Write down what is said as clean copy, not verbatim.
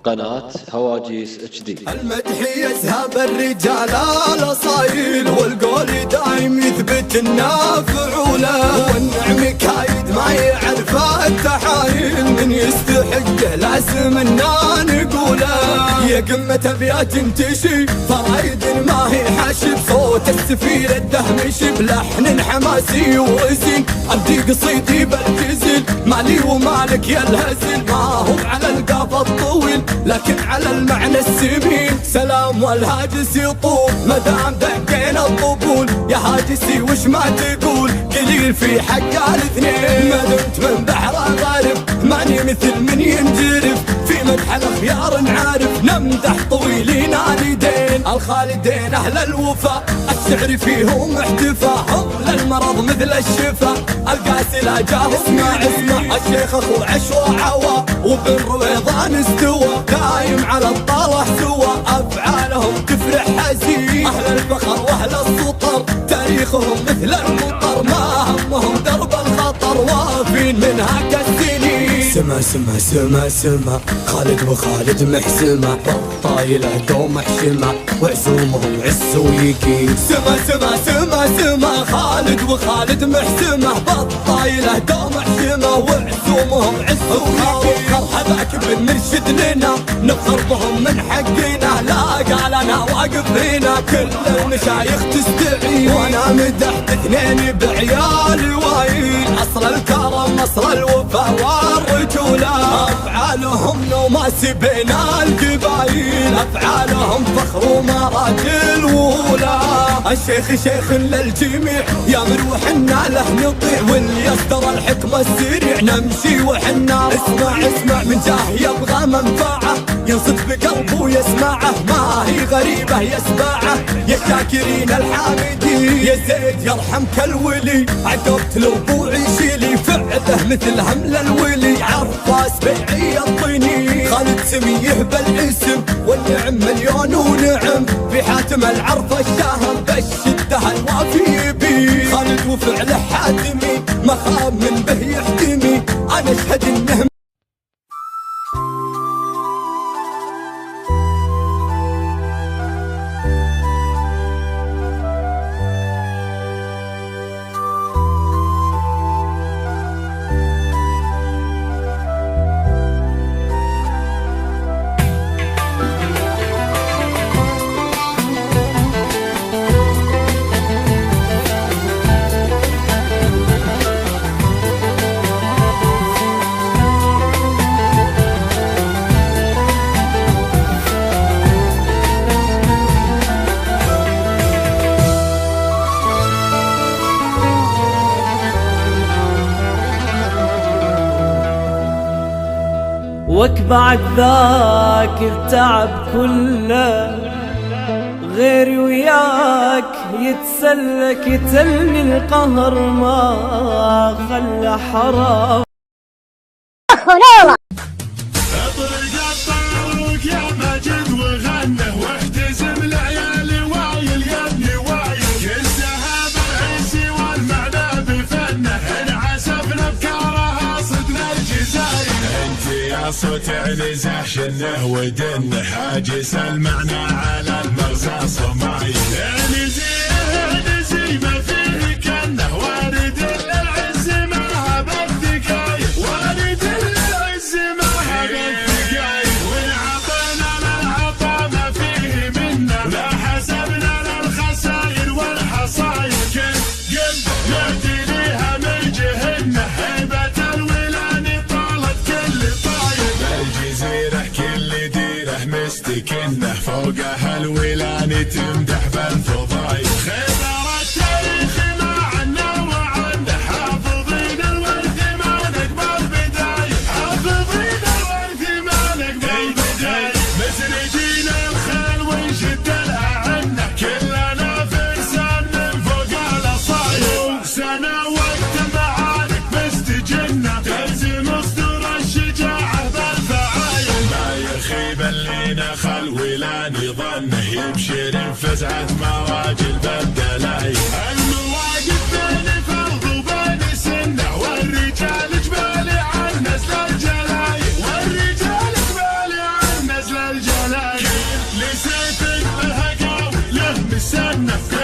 قناة هواجيس اتش دي. المدح يذهب الرجال الاصايل، والقول دايم يثبت النافع له، والنعم كايد ما يعرف التحايل، من يستحقه لازم اننا نقوله. يا قمة ابيات تنتشي فرايد ما هي حشد، صوت السفير الدهمشي بلحن حماسي وزين، ابدي قصيدي بالجزل مالي ومالك يا الهزل، ما هو على القاف الطويل لكن على المعنى السمين. سلام والهاجس يطول مدام دقينا الطبول، يا هاجسي وش ما تقول قليل في حق الاثنين، ما دمت من بحر غارب ماني مثل من ينجرف، في مدح الاخيار نعارف نمدح طويلين اليدين. الخالدين اهل الوفا الشعر فيهم احتفى، هم للمرض مثل الشفا القاسي لا جاه. اسمع الشيخ اخو عشوى عوا وبن رويضان استوى، دايم على الطالح سوى افعالهم تفرح حزين. اهل الفخر واهل السطر تاريخهم مثل المطر، ما همهم درب الخطر وافين منها كالسنين. سما سما سما سما خالد وخالد محسمة، طايلة دوم حشمة وعزومهم عز ويقين. سما سما سما سما خالد وخالد محسمة، بطايلة دوم حشمة وعزومهم عز ويقين. مرحباك بنرشد لنا نفخر بهم من حقنا، لا قال انا واقف هنا كل المشايخ تستعين، وانا مدحت اثنين بعيالي وايل، اصل الكرم اصل الوفا والرجولة، افعالهم نوماس بين القبايل، افعالهم فخر ومراجل وولا. الشيخ شيخ للجميع يا مروحنا له نطيع، واللي يصدر الحكمة السريع نمشي وحنا. اسمع من جاه يبغى منفعه ينصت بقلبه يسمعه، ما هي غريبة يسمعه يا شاكرين الحامدين. يا زيد يرحمك الولي عقبت الربوع يشيلي، فعله مثل همل الولي عرفاس بيعي الطيني. خالد سميه بالاسم والنعم مليون ونعم، في حاتم العرف الشاهم بالشدة الوافي بي. خالد وفعله حاتمي ما خاب من به يحتمي، انا اشهد انه وك بعد ذاك التعب كله غيري وياك يتسلك يتلني القهر ما خلى حرام. اطرق الطاروق يا مجد وغنه واحتزم العيال وايل يا ابني وايل، كل ذهب العز والمعنى بفنه انعسف افكارها صدنا الجزاير. انت يا صوت عنزه شنه ودنه حاجس المعنى على المغزى صمايل. عنزي ما فيه كنه وارد للعز ما بالذكاير، وارد للعز ما بالذكاير، وان عطينا للعطا ما فيه منا لا حسبنا للخسائر والحصاير. كل قد يهدي ليها من جهنه هيبة الولان طالت كل طاير، بالجزيرة كل ديره مستكنه فوقها الولان تمدح بالفضايل. خبر التاريخ ما عنا وعنه حافظين الورث ما نقبل بداية، حافظين الورث ما نقبل بداية، مسرجين الخيل ونشد الأعنة كلنا فرسان من فوق الأصايل. سنة وقت معارك مستجنة تلزم أسطر الشجاعة بالفعايل، ما يخيب اللي نخل ولا نظنه يبشر فزعة مواجل بالدلايل. المواقف بين فرض وبين سنة والرجال جبالي عن نسل الجلايل، والرجال جبالي عن نسل السنة